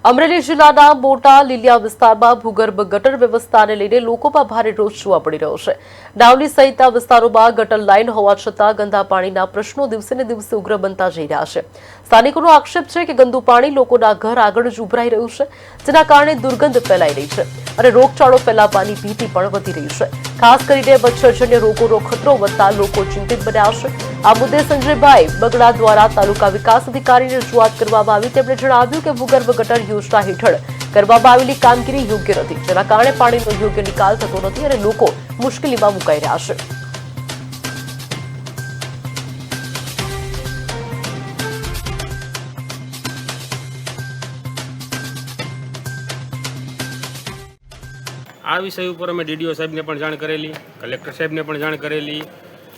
અમરેલી જિલ્લાના મોટા લીલિયા વિસ્તારમાં ભૂગર્ભ ગટર વ્યવસ્થાને લઈને લોકોમાં ભારે રોષ જોવા મળી રહ્યો છે। ડાવલી સહિતના વિસ્તારોમાં ગટર લાઇન હોવા છતાં ગંદા પાણીના પ્રશ્નો દિવસેને દિવસે ઉગ્ર બનતા જઈ રહ્યા છે। સ્થાનિકોનો આક્ષેપ છે કે ગંદુ પાણી લોકોના ઘર આગળ જ ઉભરાઈ રહ્યું છે, જેના કારણે દુર્ગંધ ફેલાઈ રહી છે અને રોગચાળો ફેલાવવાની ભીતિ પણ વધી રહી છે। ખાસ કરીને મચ્છરજન્ય રોગોનો ખતરો વધતા લોકો ચિંતિત બન્યા છે। આ મુદ્દે સંજયભાઈ બગડા દ્વારા તાલુકા વિકાસ અધિકારીને રજૂઆત કરવામાં આવી। તેમણે જણાવ્યું કે ભૂગર્ભ ગટર યોજના હેઠળ કરવામાં આવેલી કામગીરી યોગ્ય નથી, જેના કારણે પાણીનો યોગ્ય નિકાલ થતો નથી અને લોકો મુશ્કેલીમાં મુકાઈ રહ્યા છે। આ વિષય ઉપર અમે ડીડીઓ સાહેબને પણ જાણ કરેલી, કલેક્ટર સાહેબને પણ જાણ કરેલી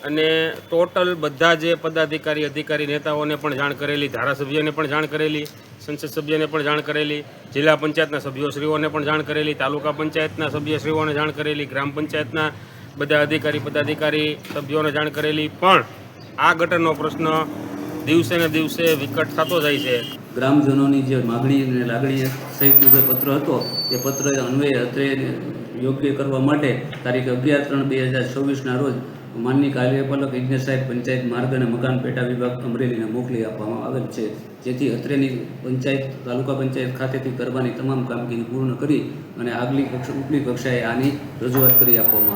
અને ટોટલ બધા જે પદાધિકારી અધિકારી નેતાઓને પણ જાણ કરેલી, ધારાસભ્યને પણ જાણ કરેલી, સંસદ સભ્યને પણ જાણ કરેલી, જિલ્લા પંચાયતના સભ્યોશ્રીઓને પણ જાણ કરેલી, તાલુકા પંચાયતના સભ્યશ્રીઓને જાણ કરેલી, ગ્રામ પંચાયતના બધા અધિકારી પદાધિકારી સભ્યોને જાણ કરેલી। પણ આ ગટરનો પ્રશ્ન દિવસે ને દિવસે વિકટ થતો જાય છે। ગ્રામજનોની જે માગણી અને લાગણી સહિતનો જે પત્ર હતો એ પત્ર અન્વયે અત્રે યોગ્ય કરવા માટે તારીખ 11/3/2024ના રોજ માનનીય કાર્યપાલક ઇજનેર સાહેબ પંચાયત માર્ગ અને મકાન પેટા વિભાગ અમરેલીને મોકલી આપવામાં આવેલ છે, જેથી અત્રેની પંચાયત તાલુકા પંચાયત ખાતેથી કરવાની તમામ કામગીરી પૂર્ણ કરી અને ઉપલી કક્ષાએ આની રજૂઆત કરી આપવામાં આવે।